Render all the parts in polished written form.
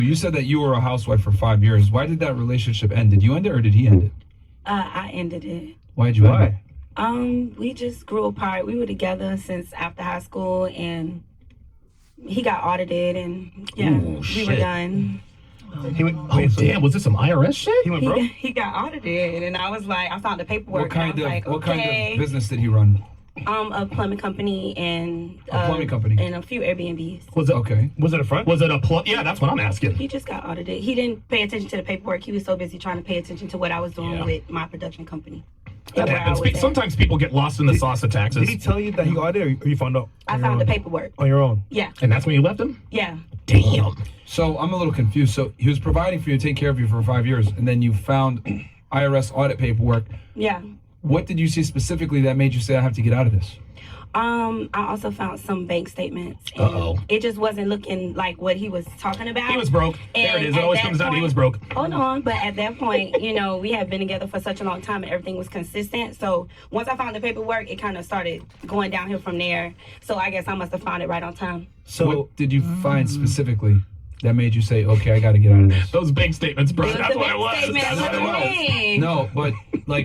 You said that you were a housewife for 5 years. Why did that relationship end? Did you end it or did he end it? I ended it. Why did you end it? We just grew apart. We were together since after high school, and he got audited, and we were done. Damn! Was this some IRS shit? He went broke. He got audited, and I was like, I found the paperwork. What kind okay. of business did he run? A plumbing company and A plumbing company. and a few Airbnbs. Was it Okay. Was it a front? Was it a plug? Yeah, that's what I'm asking. He just got audited. He didn't pay attention to the paperwork. He was so busy trying to pay attention to what I was doing with my production company. That happens. Sometimes people get lost in the sauce of taxes. Did he tell you that he got audited, or you found out? I found the paperwork. On your own? Yeah. And that's when you left him? Yeah. Damn. So I'm a little confused. So he was providing for you, taking care of you for 5 years, and then you found IRS audit paperwork. Yeah. What did you see specifically that made you say, I have to get out of this? I also found some bank statements. And Uh-oh. It just wasn't looking like what he was talking about. He was broke. There it is. It always comes down to he was broke. Hold on. But at that point, we had been together for such a long time and everything was consistent. So once I found the paperwork, it kind of started going downhill from there. So I guess I must have found it right on time. So what did you find specifically that made you say, okay, I got to get out of this? Those bank statements, bro. It was That's the what it bank was. statement. That's what it was. No, but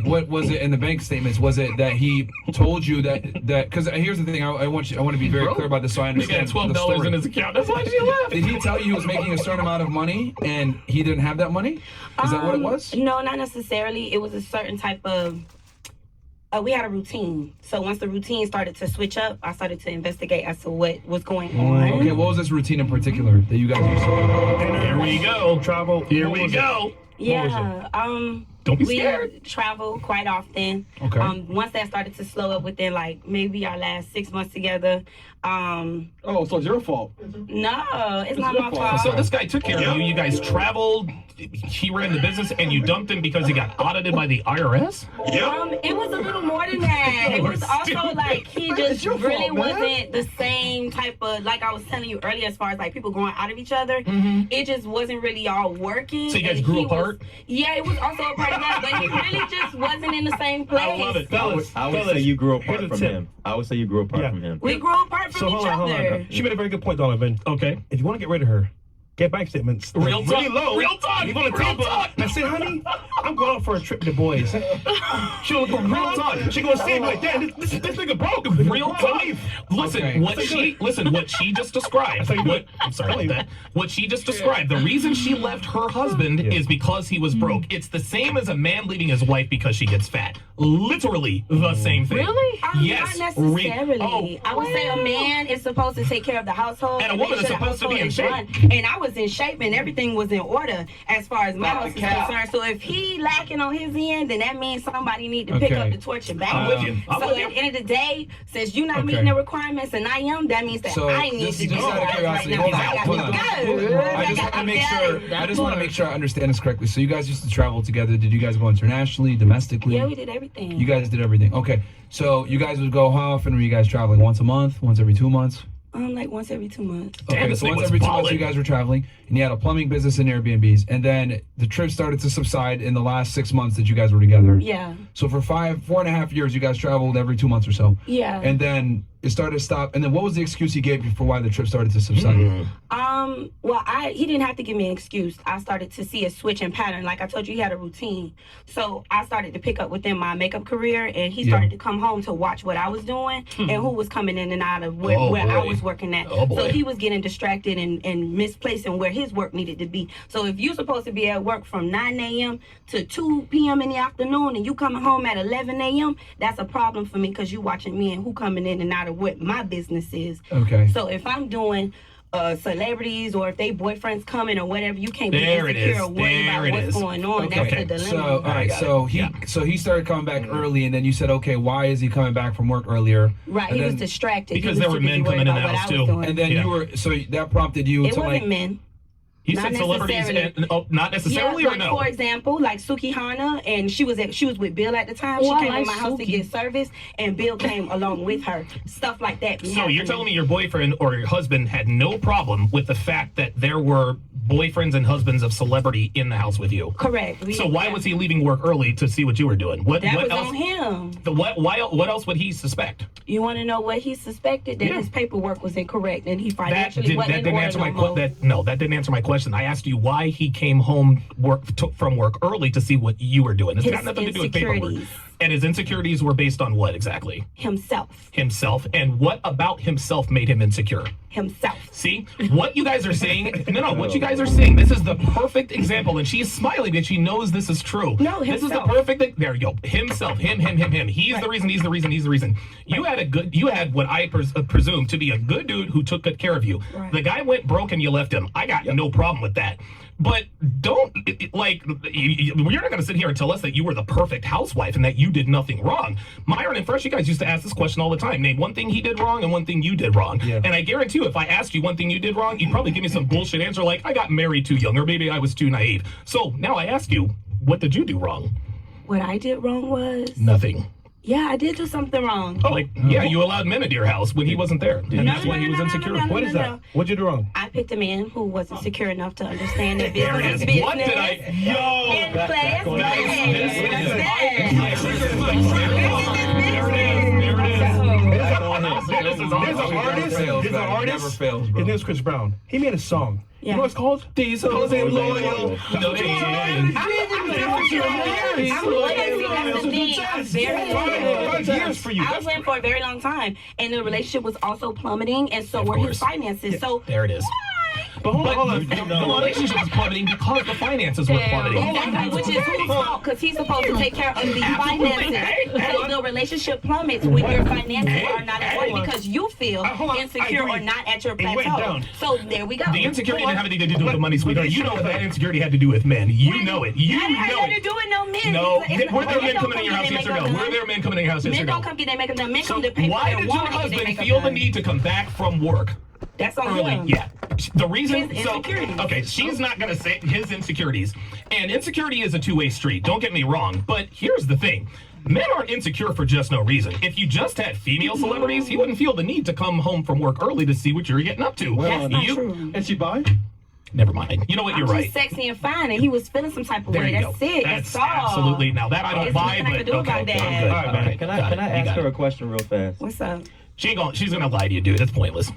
what was it in the bank statements? Was it that he told you that because here's the thing, I want to be very clear about this so I He got understand the $12 story. in his account. That's why she left. Did he tell you he was making a certain amount of money and he didn't have that money? Is that what it was? No, not necessarily. It was a certain type of. We had a routine. So once the routine started to switch up, I started to investigate as to what was going on. Okay, what was this routine in particular that you guys used to? Here we go. Travel. Here we go. Yeah. Don't be we scared. travel quite often. Okay. Once that started to slow up within maybe our last 6 months together. Oh, so it's your fault. No, it's not your my fault. fault. So this guy took care of you. You guys traveled. He ran the business, and you dumped him because he got audited by the IRS. It was a little more than that. It was also like he just your really fault, man. wasn't the same type of, like I was telling you earlier, as far as like people going out of each other. It just wasn't really all working. So you guys and grew he apart? Yeah, it was also a part of that, but he really just wasn't in the same place. I love it. I would say you grew apart here's a from tip. him. I would say you grew apart Yeah. from him. We grew apart from So each hold on. other. She made a very good point, Donovan. Okay. If you want to get rid of her, get bank statements. They're Real really talk. low. Real talk. You want to Real tell talk. I said, honey, I'm going out for a trip with the boys. She'll go, Real talk. She gonna say like, damn, this nigga broke. Real talk. Listen, Okay. what she just described. I'm sorry about that. What she just described. The reason she left her husband is because he was broke. It's the same as a man leaving his wife because she gets fat. Literally the same thing. Really? Yes. Not necessarily. Oh. I would say a man is supposed to take care of the household. And a make woman is sure the supposed to be in household is shape. run. And I was in shape and everything was in order as far as my house is concerned. So if he lacking on his end, then that means somebody need to pick Okay. up the torch and back. I'm with you. I'm So with you. at the end of the day, since you're not Okay. meeting the requirements and I am, that means that So I need just to do out of right curiosity, now. hold So on, I got hold to on. go. I just want to make sure. I just want to make sure I understand this correctly. So you guys used to travel together. Did you guys go internationally, domestically? Yeah, we did everything. You guys did everything. Okay. So you guys would go, how often were you guys traveling? Once a month? Once every 2 months? Like once every 2 months. Damn, Okay, this so thing once was every 2 months ballin'. you guys were traveling, and you had a plumbing business and Airbnbs, and then the trip started to subside in the last 6 months that you guys were together. Yeah. So for 4.5 years, you guys traveled every 2 months or so. Yeah. And then it started to stop. And then what was the excuse he gave you for why the trip started to subside? Well, he didn't have to give me an excuse. I started to see a switch in pattern. Like I told you, he had a routine. So I started to pick up within my makeup career, and he started to come home to watch what I was doing and who was coming in and out of where I was working at. Oh, boy. So he was getting distracted and misplacing where his work needed to be. So if you're supposed to be at work from 9 a.m. to 2 p.m. in the afternoon and you coming home at 11 a.m., that's a problem for me because you watching me and who coming in and out of what my business is. Okay. So if I'm doing celebrities or if they boyfriends coming or whatever, you can't be There it insecure is. or worried There about it what's is. going on. Okay. That's the dilemma. So all right, got so it. he started coming back early, and then you said, okay, why is he coming back from work earlier? Right, And he was then- distracted. Because he there was were too busy men coming worried in the about what house, I was too. doing. And then Yeah. you were so that prompted you It to wasn't like. men. You Not said celebrities, necessarily. not necessarily, Yeah, or like no? for example, like Suki Hana, and she was with Bill at the time. Oh, I she came like to my house to Suki. get service, and Bill came along with her. Stuff like that. be So you're happening. telling me your boyfriend or your husband had no problem with the fact that there were boyfriends and husbands of celebrity in the house with you? Correct. So why was he leaving work early to see what you were doing? What That was else? on him. What else would he suspect? You want to know what he suspected? That Yeah. his paperwork was incorrect and he That financially didn't wasn't in answer order my no more. question. That didn't answer my question. question. I asked you why he came home from work early to see what you were doing. It's His got nothing to do with paperwork. insecurities. And his insecurities were based on what exactly? Himself. Himself. And what about himself made him insecure? Himself. See, what you guys are saying, what you guys are saying, this is the perfect example, and she's smiling because she knows this is true. No, this is the himself. perfect, there you go, himself, him. He's the reason, he's the reason. You had what I presume to be a good dude who took good care of you. Right. The guy went broke and you left him. I got no problem with that. But don't, you're not going to sit here and tell us that you were the perfect housewife and that you did nothing wrong. Myron and Fresh, you guys used to ask this question all the time. Name one thing he did wrong and one thing you did wrong. Yeah. And I guarantee you, if I asked you one thing you did wrong, you'd probably give me some bullshit answer like, I got married too young, or maybe I was too naive. So now I ask you, what did you do wrong? What I did wrong was, Nothing. yeah, I did do something wrong. Yeah, you allowed men into your house when he wasn't there. And that's why he was insecure. no, What is that? What'd you do wrong? I picked a man who wasn't secure enough to understand that There business it is is. What did business. I? In class, There's an artist. Never fails, bro. His name's Chris Brown. He made a song. Yeah. You know what it's called? These hoes ain't loyal. No, they ain't. I'm loyal. That's the thing. I'm very loyal. 5 years for you. I was with him for a very long time, and the relationship was also plummeting, and so Of were course. his finances. So There it is. But hold But on. the relationship was plummeting because the finances were plummeting. exactly, which is whose fault? Because he's supposed to take care of the finances. So the relationship plummets when your finances are not at point because you feel Hold on. I insecure agree. or not at your It went plateau. down. So there we go. The insecurity didn't have anything to do with the money, sweetheart. You know what that insecurity had to do with men. You know it. You I know had to it. do with no men. No, It's- were there men men don't coming in your come house, get yes or their no? makeup Were there done. men coming in your house, yes or Men no? don't come get their makeup done. Men So come to pay for why their did your woman to get their husband makeup feel the done. need to come back from work That's on early? him. Yeah. The reason, His so, insecurities. okay, she's not going to say his insecurities. And insecurity is a two-way street. Don't get me wrong. But here's the thing. Men aren't insecure for just no reason. If you just had female celebrities, he wouldn't feel the need to come home from work early to see what you're getting up to. That's not You- true. And she bi? Never mind. You know what? You're I'm right. just sexy and fine, and he was feeling some type of There way. you That's go. it. That's That's all. absolutely. Now that I don't There's buy, nothing I but can do okay. about that. I'm good. All right, man. Can Got I it. You ask got her it. a question real fast? What's up? She's gonna lie to you, dude. That's pointless.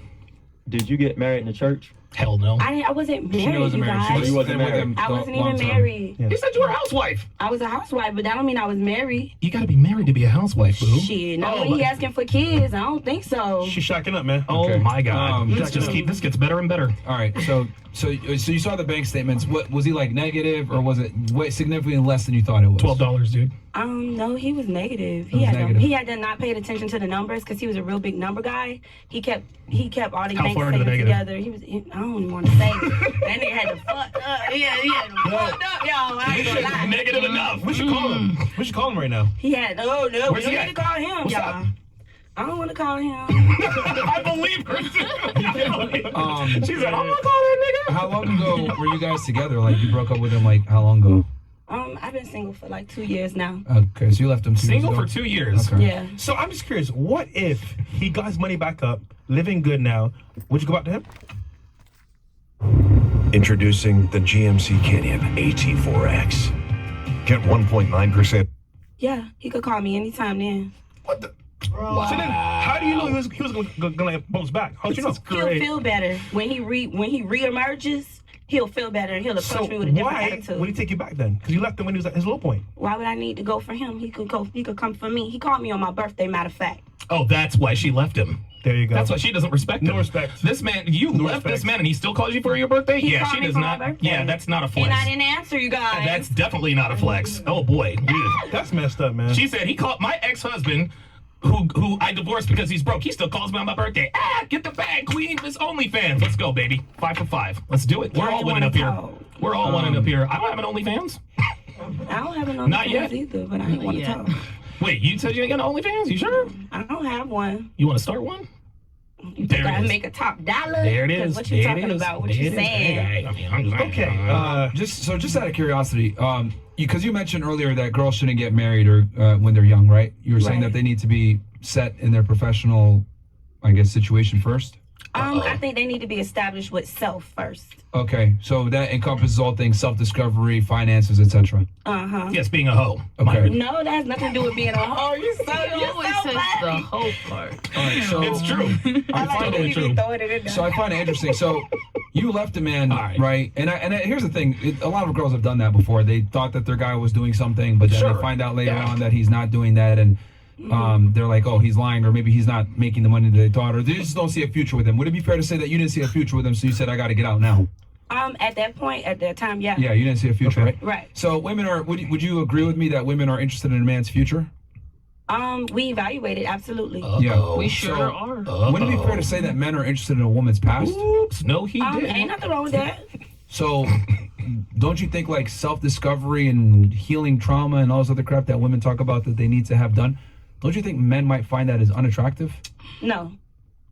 Did you get married in the church? Hell no. I wasn't married, She wasn't you married. guys. She was wasn't staying with married. him. I wasn't long even time. married. You said you were a housewife. I was a housewife, but that don't mean I was married. You gotta be married to be a housewife, boo. Shit, no, Oh, when he but- asking for kids, I don't think so. She's shacking up, man. Oh Okay. my God! Let's This gets better and better. All right, so you saw the bank statements. What was he like, negative, or was it significantly less than you thought it was? $12, dude. No, he was negative. He was negative. He had to not paid attention to the numbers because he was a real big number guy. He kept all the How bank far into the statements negative? together. I don't even want to say it. That nigga had to fuck up. He had to fucked up, y'all. I ain't gonna lie. Negative enough. We should call him. We should call him right now. He had no. We Where's don't he need to at? call him, What's y'all. up? I don't want to call him. I believe her. She said, "I'm gonna call that nigga." How long ago were you guys together? Like you broke up with him? Like how long ago? I've been single for like 2 years now. Okay, so you left him 2 years Single ago. for 2 years. Okay. Yeah. So I'm just curious, what if he got his money back up, living good now? Would you go back to him? Introducing the GMC Canyon AT4X. Get 1.9%. Yeah, he could call me anytime then. What the? So then, how do you know he was gonna bounce back? How'd you know? He'll feel better when he reemerges. He'll feel better and he'll approach So me with a different why attitude. would he take you back then? Because you left him when he was at his low point. Why would I need to go for him? He could go. He could come for me. He called me on my birthday. Matter of fact. Oh, that's why she left him. There you go. That's why she doesn't respect him. No respect. This man, you No left this respect. man, and he still calls you for your birthday. He Yeah, called she me does for my not. birthday. Yeah, that's not a flex. And I didn't answer you guys. That's definitely not a flex. Oh boy. Ugh. That's messed up, man. She said he called my ex-husband, who I divorced because he's broke. He still calls me on my birthday. Get the bag, queen. It's OnlyFans. Let's go, baby. 5 for 5. Let's do it. We're I all didn't winning wanna up here. talk. We're all winning up here. I don't have an OnlyFans. I don't have an Not OnlyFans yet. either, but I ain't want to talk. Wait, you said you ain't got an OnlyFans? You sure? I don't have one. You want to start one? There Gotta it is. make a top dollar. There it 'Cause is. What you There it talking is. about? What There you it is. saying? Hey, I mean, I'm just Okay. Just out of curiosity, because you mentioned earlier that girls shouldn't get married or when they're young, right? You were saying Right. that they need to be set in their professional, I guess, situation first. I think they need to be established with self first. Okay, so that encompasses all things: self-discovery, finances, etc. yes, being a hoe. Okay. No, that has nothing to do with being a hoe. You're so the funny. whole part. All right, so It's true. I like totally that you true. be throwing it in there. So I find it interesting. So You left a man, All right. right? And here's the thing: a lot of girls have done that before. They thought that their guy was doing something, but then Sure. they find out later Yeah. on that he's not doing that, and they're like, "Oh, he's lying," or maybe he's not making the money that they thought, or they just don't see a future with him. Would it be fair to say that you didn't see a future with him, so you said, "I got to get out now"? At that point, at that time, yeah. Yeah, you didn't see a future, Okay. right? Right. So women are. Would you agree with me that women are interested in a man's future? We evaluated absolutely. Yeah. We sure So, are. Wouldn't it be fair to say that men are interested in a woman's past? Oops, no, he Ain't didn't. nothing wrong with that. So, don't you think like self-discovery and healing trauma and all this other crap that women talk about that they need to have done? Don't you think men might find that as unattractive? No.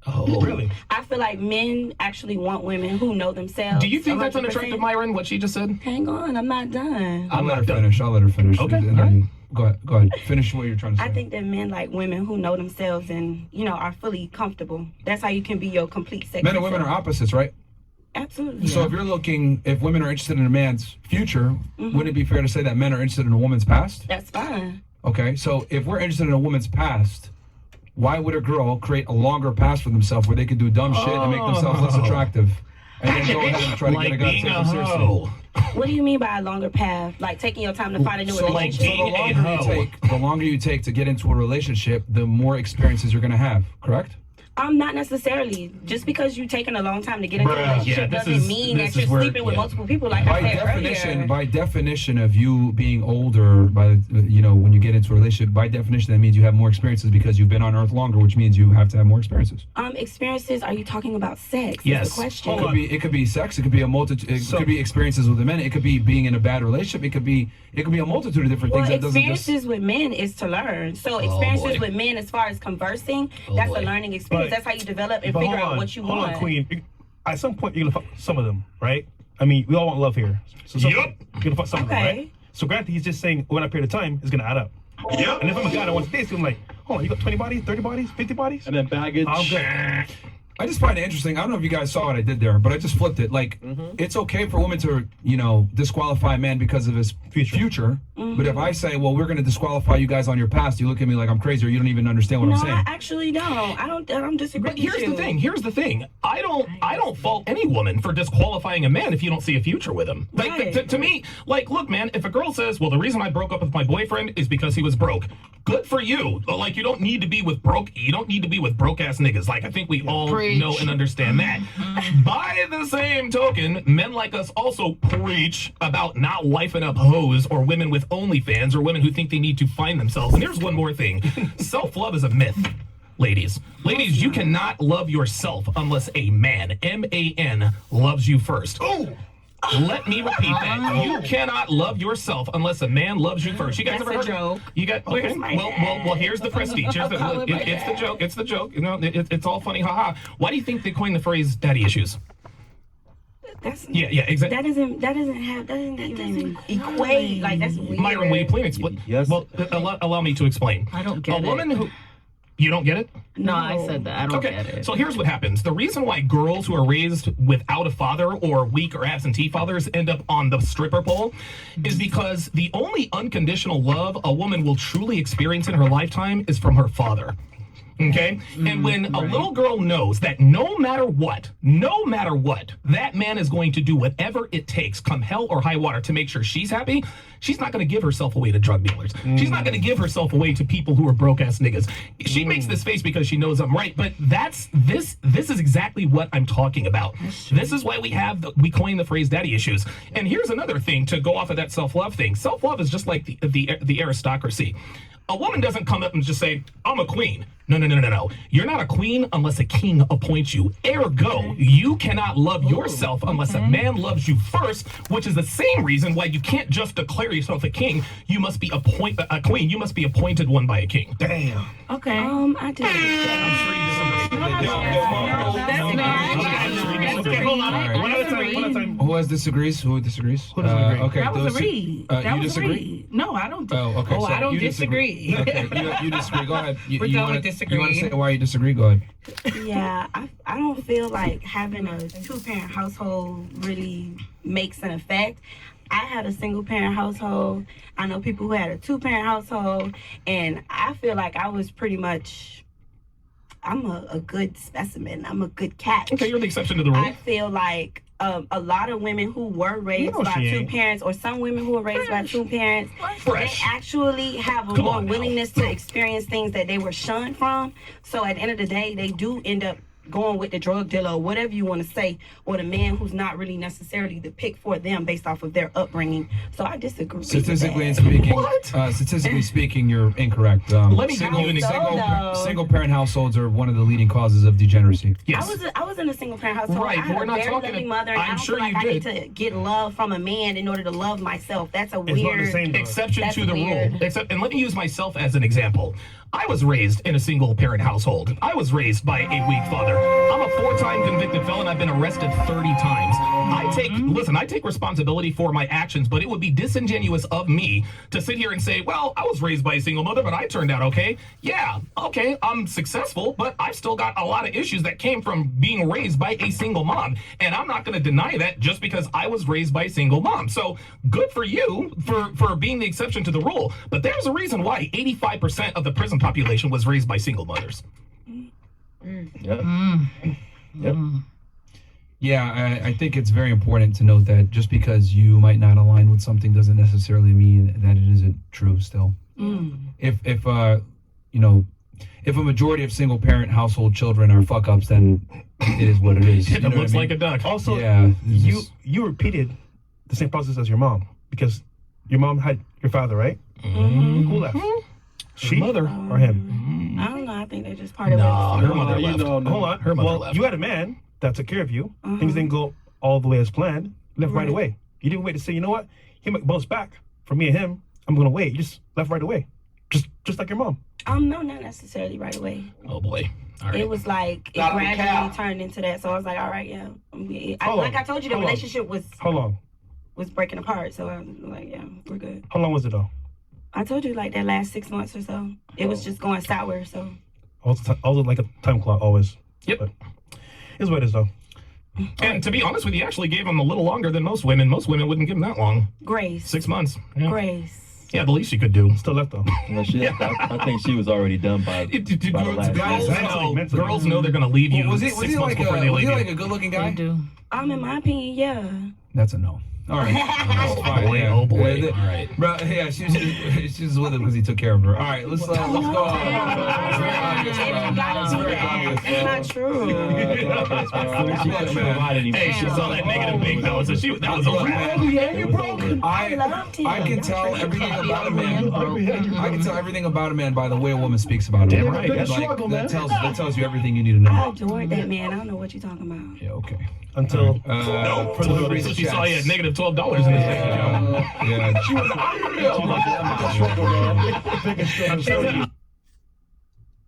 Oh, Really? I feel like men actually want women who know themselves. Do you think that's 100%. unattractive, Myron? What she just said? Hang on, I'm not done. I'll let her not done. finish. I'll let her finish. Okay, And then go ahead. Finish what you're trying to say. I think that men like women who know themselves and, are fully comfortable. That's how you can be your complete sex. Men and women are opposites, right? Absolutely. So if women are interested in a man's future, wouldn't it be fair to say that men are interested in a woman's past? That's fine. Okay, so if we're interested in a woman's past, why would a girl create a longer past for themselves where they could do dumb shit and make themselves less attractive? And then go ahead and try to Like get a guy to being take a them seriously. hoe. What do you mean by a longer path? Like taking your time to find a new So, like relationship? being a hoe. the longer you take to get into a relationship, the more experiences you're gonna have. Correct? Not necessarily. Just because you're taking a long time to get into a Bruh, relationship yeah, this doesn't is- mean this that is you're where- sleeping with yeah. multiple people. Like By I said definition, earlier. by definition of you being older, when you get into a relationship, by definition that means you have more experiences because you've been on Earth longer, which means you have to have more experiences. Experiences. Are you talking about sex? Yes. Is the question. It could be sex. It could be a multitude. It could be experiences with the men. It could be being in a bad relationship. It could be a multitude of different Well, things. That doesn't just. experiences with men is to learn. So experiences boy. with men, as far as conversing, that's boy. a learning experience. But- That's how you develop and But figure hold out on, what you hold want. on, Queen. At some point, you're gonna fuck some of them, right? I mean, we all want love here. So some- Yup. You're gonna fuck some of them, Okay. right? So granted, he's just saying over that period of time is gonna add up. Yep. And if I'm a guy that wants to date, so I'm like, hold on, you got 20 bodies, 30 bodies, 50 bodies? And then baggage. I'm good. I just find it interesting. I don't know if you guys saw what I did there, but I just flipped it. Like, it's okay for women to, disqualify a man because of his future. But if I say, well, we're going to disqualify you guys on your past, you look at me like I'm crazy or you don't even understand what No, I'm saying. I actually don't. I don't disagree. But with here's you. the thing. I don't fault any woman for disqualifying a man if you don't see a future with him. Like Right. to me, like, look, man, if a girl says, well, the reason I broke up with my boyfriend is because he was broke, good for you. Like, you don't need to be with broke ass niggas. Like, I think we all Preach. know and understand that. By the same token, men like us also preach about not wifing up hoes or women with OnlyFans or women who think they need to find themselves. And here's one more thing. Self-love is a myth. Ladies, you cannot love yourself unless a man, M-A-N, loves you first. Oh, let me repeat that. You cannot love yourself unless a man loves you first. You guys That's ever a heard? joke. You got okay. Well. Here's the prestige. It's the joke. It's the joke. It's all funny. Haha. Why do you think they coined the phrase "daddy issues"? That's Yeah, exactly. that doesn't even equate. Like that's weird. Myron, will you please explain? Yes. Well, allow me to explain. I don't get A woman it. who. You don't get it? No, I said that. I don't Okay, get it. so here's what happens. The reason why girls who are raised without a father or weak or absentee fathers end up on the stripper pole is because the only unconditional love a woman will truly experience in her lifetime is from her father. Okay? And when a little girl knows that no matter what, that man is going to do whatever it takes, come hell or high water, to make sure she's happy, she's not going to give herself away to drug dealers. She's not going to give herself away to people who are broke ass niggas. She makes this face because she knows I'm right, but this is exactly what I'm talking about. This is why we coined the phrase daddy issues. And here's another thing to go off of that self-love thing. Self-love is just like the aristocracy. A woman doesn't come up and just say, I'm a queen. No. You're not a queen unless a king appoints you. Ergo, you cannot love yourself unless a man loves you first, which is the same reason why you can't just declare yourself a king. You must be a queen. You must be appointed one by a king. Damn. Okay. I did. I'm sure you disagree. Okay, hold on. All right. One at a time. Who disagrees? Who disagrees? Who doesn't agree? Okay, That was a those- read. you That was a disagree? read. No, I don't. Oh, okay. Oh, so I don't you disagree. Okay, you disagree. Go ahead. We're done wanna, with disagree. You want to say why you disagree? Go ahead. Yeah, I don't feel like having a two-parent household really makes an effect. I had a single-parent household. I know people who had a two-parent household, and I feel like I was pretty much. I'm a good specimen. I'm a good catch. Okay, you're the exception to the rule. I feel like a lot of women who were raised No, by she 2 ain't. parents, or some women who were raised by 2 parents, Fresh. they actually have a Come more on now. willingness to experience things that they were shunned from. So at the end of the day, they do end up going with the drug dealer or whatever you want to say, or the man who's not really necessarily the pick for them based off of their upbringing. So I disagree. Statistically with speaking, What? statistically speaking, you're incorrect. Let me give single, you an example. single parent households are one of the leading causes of degeneracy. Yes. I was in a single parent household. Right, I but had we're a not very talking- loving mother, and I'm I don't sure feel like you I did. need to get love from a man in order to love myself. That's a It's weird. not the same though. Exception That's to the weird. rule. Except, and let me use myself as an example. I was raised in a single parent household. I was raised by a weak father. I'm a 4-time convicted felon. I've been arrested 30 times. I take responsibility for my actions, but it would be disingenuous of me to sit here and say, well, I was raised by a single mother, but I turned out okay. Yeah, okay, I'm successful, but I've still got a lot of issues that came from being raised by a single mom. And I'm not going to deny that just because I was raised by a single mom. So good for you for being the exception to the rule. But there's a reason why 85% of the prison population was raised by single mothers. Yep. Yep. Yeah, I think it's very important to note that just because you might not align with something doesn't necessarily mean that it isn't true still. If you know, if a majority of single parent household children are fuck ups, then it is what it is. It You know what looks I like mean? a duck. Also, Yeah, it's you just- you repeated the same process as your mom because your mom had your father, right? Who left? She mother. or him? I don't know. I think they just parted Nah, ways. her mother you left. know, no. Hold on. Her mother Well, left. you had a man that took care of you. Things didn't go all the way as planned. Left right Right. away. You didn't wait to say, you know what? He might bounce back. For me and him, I'm gonna wait. You just left right away. Just like your mom. No, not necessarily right away. Oh boy. All right. It was like it Not the gradually cow. turned into that. So I was like, all right, yeah. Hold Like on. I told you, the Hold on. relationship How long? was breaking apart. So I was like, yeah, we're good. How long was it though? I told you like that last 6 months or so. It was just going sour. So Also like a time clock always. Yep. But it's what it is though. And to be honest with you, actually gave him a little longer than most women. Most women wouldn't give him that long. Grace. 6 months. Yeah. Grace. Yeah, the least you could do. Still left though. No, I think she was already done by It- to- to the girls, last girls Mentally, know, mentally. girls know they're gonna leave you was he 6 months like before they was leave he you. like a good looking guy? In my opinion, yeah. That's a no. All right. That's fine, boy, yeah. oh boy. Yeah, All right. Bro, yeah, she was with him because he took care of her. All right, let's go on. It's very obvious, bro. You gotta It's do very that. obvious, It's not true. She couldn't provide any. Hey, she saw that negative big nose, and that was a wrap. It was over. I loved him. I can tell everything about a man. I can tell everything about a man by the way a woman speaks about him. Damn right. Like, Struggle, man. that tells you everything you need to I know. adored that man. I don't know what you're talking about. Yeah, okay. Until For the reason So she saw he had negative $12 in his bank account. Yeah. She was She was- struggle, man. I'm telling you.